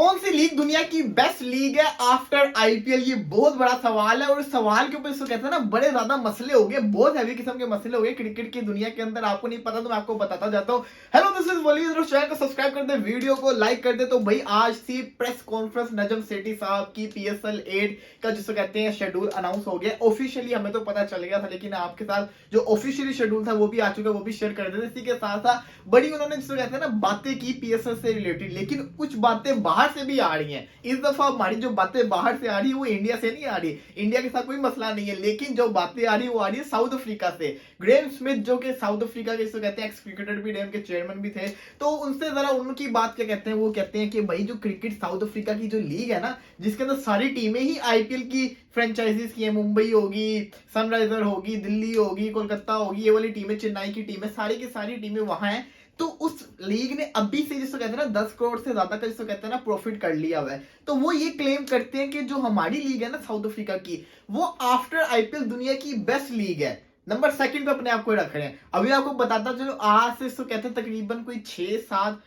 कौन सी लीग दुनिया की बेस्ट लीग है आफ्टर आईपीएल? ये बहुत बड़ा सवाल है और इस सवाल के ऊपर इसको कहते हैं ना बड़े ज्यादा मसले हो गए, बहुत हैवी किस्म के मसले हो गए क्रिकेट की दुनिया के अंदर। आपको नहीं पता तो मैं आपको बताता जाता हूँ। Hello, this is Wali. Channel को सब्सक्राइब कर दे, वीडियो को लाइक कर दे। तो भाई आज थी प्रेस कॉन्फ्रेंस नजम सेठी साहब की। पीएसएल 8 का जिसको कहते हैं शेड्यूल अनाउंस हो गया ऑफिशियली। हमें तो पता चल गया था, लेकिन आपके साथ जो ऑफिशियली शेड्यूल था वो भी आ चुका है, वो भी शेयर कर देते। इसी के साथ साथ बड़ी उन्होंने जिसको कहते हैं ना बातें की पीएसएल से रिलेटेड, लेकिन कुछ बातें बाहर से भी आ रही हैं। इस दफा हमारी जो बातें बाहर से आ रही है वो इंडिया से नहीं आ रही। इंडिया के साथ कोई मसला नहीं है, लेकिन जो बातें आ रही है वो आ रही है साउथ अफ्रीका से। ग्रेम स्मिथ जो कि साउथ अफ्रीका के कहते हैं एक्स क्रिकेटर भी, के चेयरमैन भी थे, तो उनसे जरा उनकी बात क्या कहते हैं। वो कहते हैं कि भाई जो क्रिकेट साउथ अफ्रीका की जो लीग है ना, जिसके अंदर सारी टीमें ही आईपीएल की फ्रेंचाइजीज की है, मुंबई होगी, सनराइजर होगी, दिल्ली होगी, कोलकाता होगी, ये वाली टीमें, चेन्नई की टीमें, सारी की सारी टीमें वहां है। तो उस लीग ने अभी से जिसको कहते हैं ना 10 करोड़ से ज्यादा का जिसको कहते हैं ना प्रॉफिट कर लिया हुआ है। तो वो ये क्लेम करते हैं कि जो हमारी लीग है ना साउथ अफ्रीका की, वो आफ्टर आईपीएल दुनिया की बेस्ट लीग है। नंबर सेकंड पे अपने आप को रख रहे हैं। अभी आपको बताता चलो, आज से इसको कहते हैं तकरीबन कोई 6 7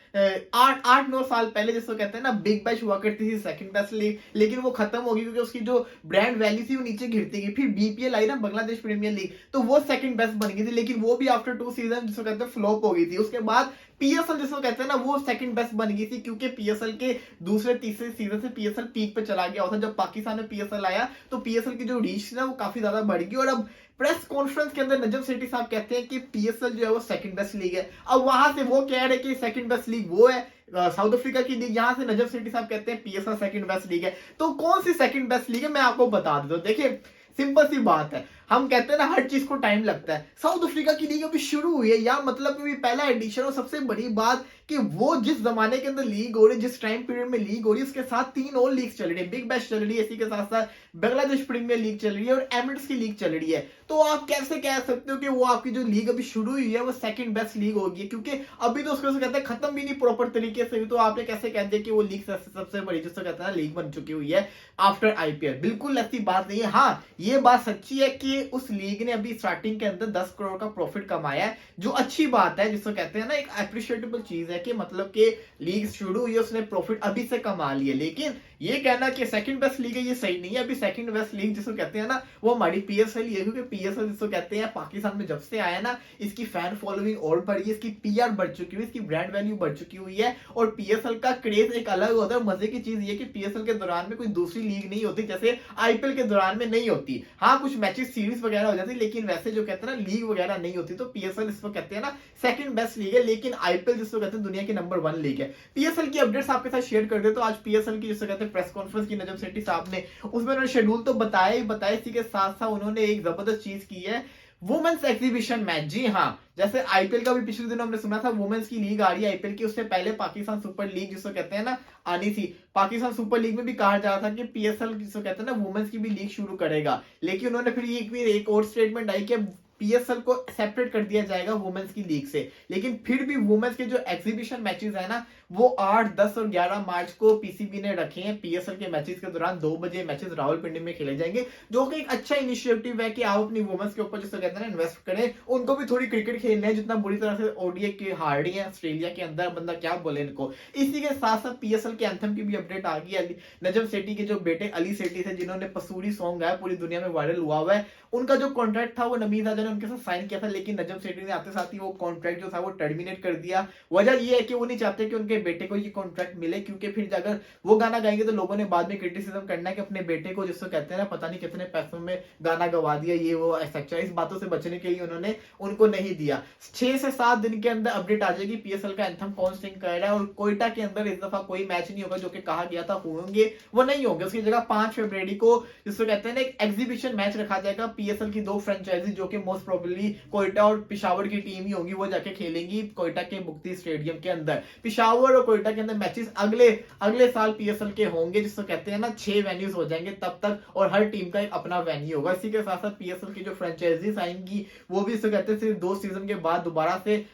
8 8 9 साल पहले जिसको कहते हैं ना बिग बैश हुआ करती थी सेकंड बेस्ट लीग, लेकिन वो खत्म होगी क्योंकि उसकी जो ब्रांड वैल्यू थी वो नीचे गिरती गई। फिर बीपीएल आई ना, बांग्लादेश प्रीमियर लीग, तो वो सेकंड बेस्ट बन गई थी, लेकिन वो भी आफ्टर 2 सीजन जिसको कहते हैं फ्लॉप हो गई थी। उसके बाद पीएसएल जिसको कहते हैं ना वो सेकंड बेस्ट बन गई थी, क्योंकि पीएसएल के दूसरे तीसरे सीजन से पीएसएल पीक पे चला गया था। जब पाकिस्तान में पीएसएल आया तो पीएसएल की जो रीच थी ना वो काफी ज्यादा बढ़ गई। और अब प्रेस कॉन्फ्रेंस के अंदर नजम सेठी साहब कहते हैं कि पीएसएल जो है वो सेकंड बेस्ट लीग है। अब वहां से वो कह रहे हैं कि सेकंड बेस्ट लीग वो है साउथ अफ्रीका की लीग, यहां से नजम सेठी साहब कहते हैं पीएसएल सेकंड बेस्ट लीग है। तो कौन सी सेकंड बेस्ट लीग है मैं आपको बता देता हूं। देखिए, सिंपल सी बात है, हम कहते हैं ना हर चीज को टाइम लगता है। साउथ अफ्रीका की लीग अभी शुरू हुई है, या मतलब अभी पहला एडिशन। और सबसे बड़ी बात कि वो जिस जमाने के अंदर लीग हो रही है, जिस टाइम पीरियड में लीग हो रही है, उसके साथ 3 और लीग चल रही है। बिग बैश चल रही है, इसी के साथ साथ बांग्लादेश प्रीमियर लीग चल रही है और एमिरेट्स की लीग चल रही है। तो आप कैसे कह सकते हो कि वो आपकी जो लीग अभी शुरू हुई है वो सेकंड बेस्ट लीग होगी, क्योंकि अभी तो उसको कहते हैं खत्म भी नहीं प्रॉपर तरीके से। तो आपने कैसे कह दिया कि वो लीग सबसे बड़ी जिसको कहते हैं लीग बन चुकी हुई है आफ्टर आईपीएल? बिल्कुल ऐसी बात नहीं है। हाँ, ये बात सच्ची है कि उस लीग ने अभी स्टार्टिंग के अंदर 10 करोड़ का प्रॉफिट कमाया है, जो अच्छी बात है, जिसको कहते हैं ना एक अप्रिशिएटेबल चीज है कि मतलब कि लीग शुरू हुई है, उसने प्रॉफिट अभी से कमा लिया। लेकिन ये कहना कि सेकंड बेस्ट लीग है ये सही नहीं है। अभी सेकंड बेस्ट लीग जिसको कहते हैं ना वो हमारी पीएसएल ही है, क्योंकि पीएसएल जिसको कहते हैं पाकिस्तान में जब से आया ना, इसकी फैन फॉलोइंग और बढ़ी है, इसकी पीआर बढ़ चुकी हुई है, इसकी ब्रांड वैल्यू बढ़ चुकी हुई है। और पीएसएल का क्रेज एक अलग होता है। मजे की चीज ये कि पीएसएल के दौरान में कोई दूसरी लीग नहीं होती, जैसे आईपीएल के दौरान में नहीं होती। हाँ, कुछ मैचेस सीरीज वगैरह हो जाती, लेकिन वैसे जो कहते हैं ना लीग वगैरह नहीं होती। तो पीएसएल इसको कहते हैं ना सेकंड बेस्ट लीग है, लेकिन आईपीएल जिसको कहते हैं दुनिया की नंबर 1 लीग है। पीएसएल की अपडेट्स आपके साथ शेयर कर दे। तो आज पीएसएल की जिसको कहते हैं प्रेस कॉन्फ्रेंस की नजम सेठी साहब ने, उसमें उन्होंने शेड्यूल तो बताया ही बताया, इसी के साथ साथ उन्होंने एक जबरदस्त चीज की है, वुमेन्स एग्जीबिशन मैच। जी हाँ, जैसे आईपीएल का भी पिछले दिनों हमने सुना था वुमेन्स की लीग आ रही है आईपीएल की, उससे पहले पाकिस्तान सुपर लीग जिसको कहते हैं ना आनी थी। पाकिस्तान सुपर लीग में भी कहा जा रहा था कि पीएसएल जिसको कहते हैं ना वुमेन्स की भी लीग शुरू करेगा, लेकिन उन्होंने फिर एक और स्टेटमेंट आई कि पीएसएल को सेपरेट कर दिया जाएगा वुमेन्स की लीग से। लेकिन फिर भी वुमेन्स के जो एग्जीबिशन मैचेस है ना वो 8, 10 और 11 मार्च को पीसीबी ने रखे हैं। पीएसएल के मैचेस के दौरान 2 बजे मैचेस रावलपिंडी में खेले जाएंगे, जो कि एक अच्छा इनिशिएटिव है कि आप अपनी वुमेन्स के ऊपर जिसको कहते हैं ना इन्वेस्ट करें। उनको भी थोड़ी क्रिकेट खेलने है, जितना बुरी तरह से ओडीआई की हार रही है ऑस्ट्रेलिया के अंदर, बंदा क्या बोले इनको। इसी के साथ साथ पीएसएल के एंथम की भी अपडेट आ गई। नजम सेठी के जो बेटे अली सेठी थे, जिन्होंने पसूरी सॉन्ग गाया, पूरी दुनिया में वायरल हुआ हुआ है, उनका जो कॉन्ट्रैक्ट था वो नमीज आजा ने उनके साथ साइन किया था, लेकिन नजम सेठी ने आते साथ ही वो कॉन्ट्रैक्ट जो था वो टर्मिनेट कर दिया। वजह ये है कि वो नहीं चाहते कि उनके बेटे को ये कॉन्ट्रैक्ट मिले, क्योंकि फिर अगर वो गाना गाएंगे तो लोगों ने बाद में क्रिटिसिज्म करना है कि अपने बेटे को जिसको कहते हैं ना पता नहीं कितने पैसों में गाना गवा दिया, ये वो ऐसा। इस बातों से बचने के लिए उन्होंने उनको नहीं दिया। 6 से 7 दिन के अंदर अपडेट आ जाएगी पीएसएल का एंथम कौन सिंग कर रहा है। और कोयटा के अंदर इस दफा कोई मैच नहीं होगा, जो कि कहा गया था होंगे, वो नहीं होंगे। उसकी जगह 5 फरवरी को जिसको कहते हैं ना एक एग्जीबिशन मैच रखा जाएगा। पीएसएल की 2 फ्रेंचाइजी जो कि मोस्ट प्रोबेबली कोयटा और पिशावर की टीम ही होगी, वो जाके खेलेंगी कोयटा के मुक्ति स्टेडियम के अंदर। पिशावर और कोयटा के अंदर मैचेस अगले साल पीएसएल के होंगे, जिसको कहते हैं ना 6 वेन्यूज हो जाएंगे तब तक, और हर टीम का एक अपना वेन्यू होगा। इसी के साथ साथ पीएसएल की जो फ्रेंचाइजीज आएंगी वो भी इसको कहते हैं सिर्फ 2 सीजन के बाद दोबारा से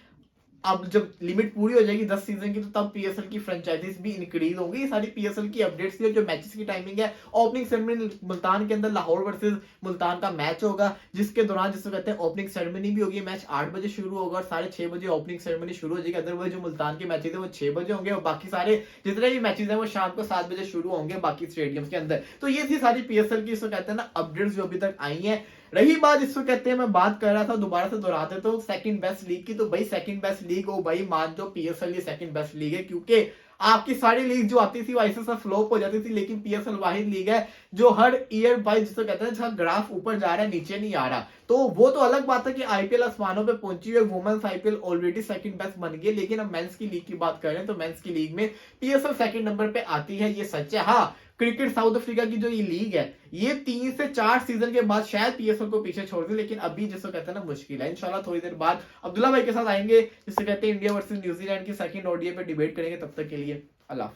अब जब लिमिट पूरी हो जाएगी 10 सीजन की, तो तब पीएसएल की फ्रेंचाइजीज भी इंक्रीज होंगी। ये सारी पीएसएल की अपडेट्स थी। जो मैचेस की टाइमिंग है, ओपनिंग सेरेमनी मुल्तान के अंदर लाहौर वर्सेस मुल्तान का मैच होगा, जिसके दौरान जिसको कहते हैं ओपनिंग सेरेमनी भी होगी। मैच 8 बजे शुरू होगा और 6:30 बजे ओपनिंग सेरेमनी शुरू हो जाएगी। अदरवाइज जो मुल्तान के मैचेस है वो 6 बजे होंगे और बाकी सारे जितने भी मैचेस हैं वो शाम को 7 बजे शुरू होंगे बाकी स्टेडियम्स के अंदर। तो ये थी सारी पीएसएल की इसको कहते हैं ना अपडेट्स जो अभी तक आई हैं। रही बात इसको कहते हैं, मैं बात कर रहा था दोबारा से दोहरा देता हूँ सेकंड बेस्ट लीग की, तो भाई सेकंड बेस्ट लीग हो भाई, मान दो पीएसएल ये सेकंड बेस्ट लीग है, क्योंकि आपकी सारी लीग जो आती थी वो ऐसे सब फ्लॉप हो जाती थी। लेकिन पीएसएल वाहिद लीग है जो हर ईयर बाय जिसको कहते हैं जहां ग्राफ ऊपर जा रहा है नीचे नहीं आ रहा। तो वो तो अलग बात है कि आईपीएल आसमानों पे पहुंची है, women's IPL already second best बन गई, लेकिन अब मेंस की लीग की बात करें तो मेंस की लीग में पीएसएल सेकंड नंबर पे आती है, ये सच है। हाँ, क्रिकेट साउथ अफ्रीका की जो ये लीग है ये 3 से 4 सीजन के बाद शायद पीएसएल को पीछे छोड़ दे, लेकिन अभी जिसको कहते हैं ना मुश्किल है। इंशाल्लाह थोड़ी देर बाद अब्दुल्ला भाई के साथ आएंगे, जिसे कहते हैं इंडिया वर्सेस न्यूजीलैंड की सेकंड ओडीआई पे डिबेट करेंगे। तब तक के लिए अल्लाह।